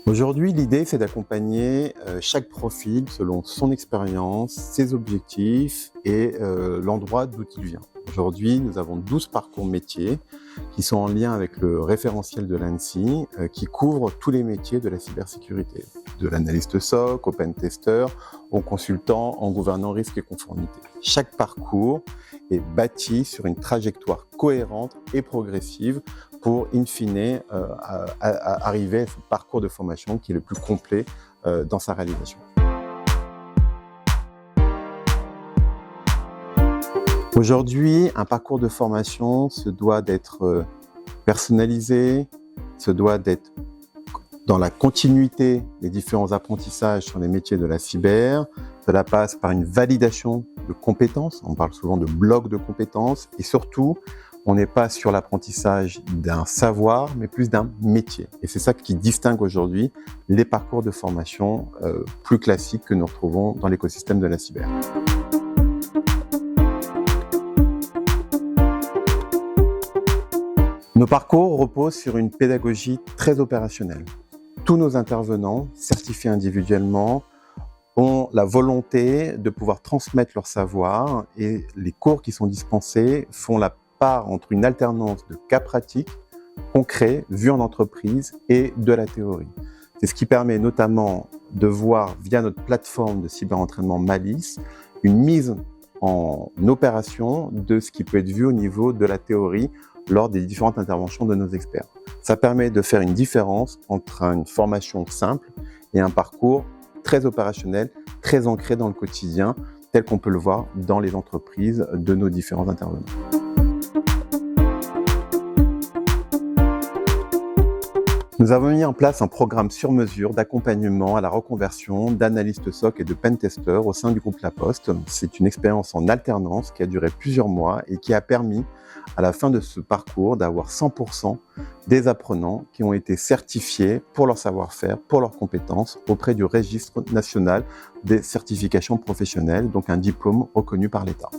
Aujourd'hui, l'idée, c'est d'accompagner chaque profil selon son expérience, ses objectifs et l'endroit d'où il vient. Aujourd'hui, nous avons 12 parcours métiers qui sont en lien avec le référentiel de l'ANSSI qui couvre tous les métiers de la cybersécurité, de l'analyste SOC, au pentester, au consultant, en gouvernant risque et conformité. Chaque parcours est bâti sur une trajectoire cohérente et progressive pour, in fine, arriver à ce parcours de formation qui est le plus complet dans sa réalisation. Aujourd'hui, un parcours de formation se doit d'être personnalisé, se doit d'être dans la continuité des différents apprentissages sur les métiers de la cyber. Cela passe par une validation de compétences, on parle souvent de blocs de compétences, et surtout, on n'est pas sur l'apprentissage d'un savoir, mais plus d'un métier. Et c'est ça qui distingue aujourd'hui les parcours de formation plus classiques que nous retrouvons dans l'écosystème de la cyber. Nos parcours reposent sur une pédagogie très opérationnelle. Tous nos intervenants, certifiés individuellement, ont la volonté de pouvoir transmettre leur savoir et les cours qui sont dispensés font la part entre une alternance de cas pratiques, concrets, vus en entreprise et de la théorie. C'est ce qui permet notamment de voir via notre plateforme de cyberentraînement Malice une mise en opération de ce qui peut être vu au niveau de la théorie lors des différentes interventions de nos experts. Ça permet de faire une différence entre une formation simple et un parcours très opérationnel, très ancré dans le quotidien, tel qu'on peut le voir dans les entreprises de nos différents intervenants. Nous avons mis en place un programme sur mesure d'accompagnement à la reconversion d'analystes SOC et de pentesters au sein du groupe La Poste. C'est une expérience en alternance qui a duré plusieurs mois et qui a permis, à la fin de ce parcours, d'avoir 100% des apprenants qui ont été certifiés pour leur savoir-faire, pour leurs compétences auprès du registre national des certifications professionnelles, donc un diplôme reconnu par l'État.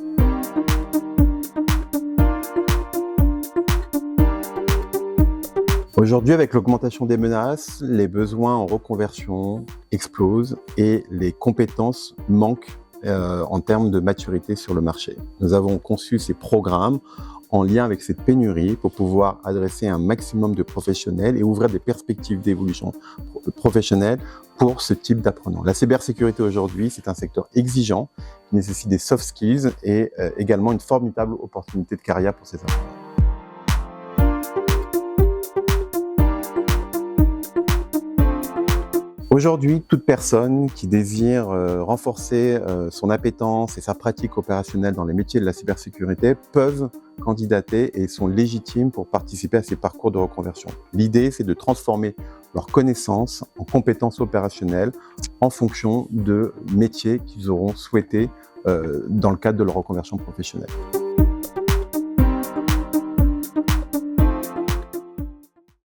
Aujourd'hui, avec l'augmentation des menaces, les besoins en reconversion explosent et les compétences manquent en termes de maturité sur le marché. Nous avons conçu ces programmes en lien avec cette pénurie pour pouvoir adresser un maximum de professionnels et ouvrir des perspectives d'évolution professionnelle pour ce type d'apprenants. La cybersécurité aujourd'hui, c'est un secteur exigeant qui nécessite des soft skills et également une formidable opportunité de carrière pour ces apprenants. Aujourd'hui, toute personne qui désire renforcer son appétence et sa pratique opérationnelle dans les métiers de la cybersécurité peuvent candidater et sont légitimes pour participer à ces parcours de reconversion. L'idée, c'est de transformer leurs connaissances en compétences opérationnelles en fonction de métiers qu'ils auront souhaité dans le cadre de leur reconversion professionnelle.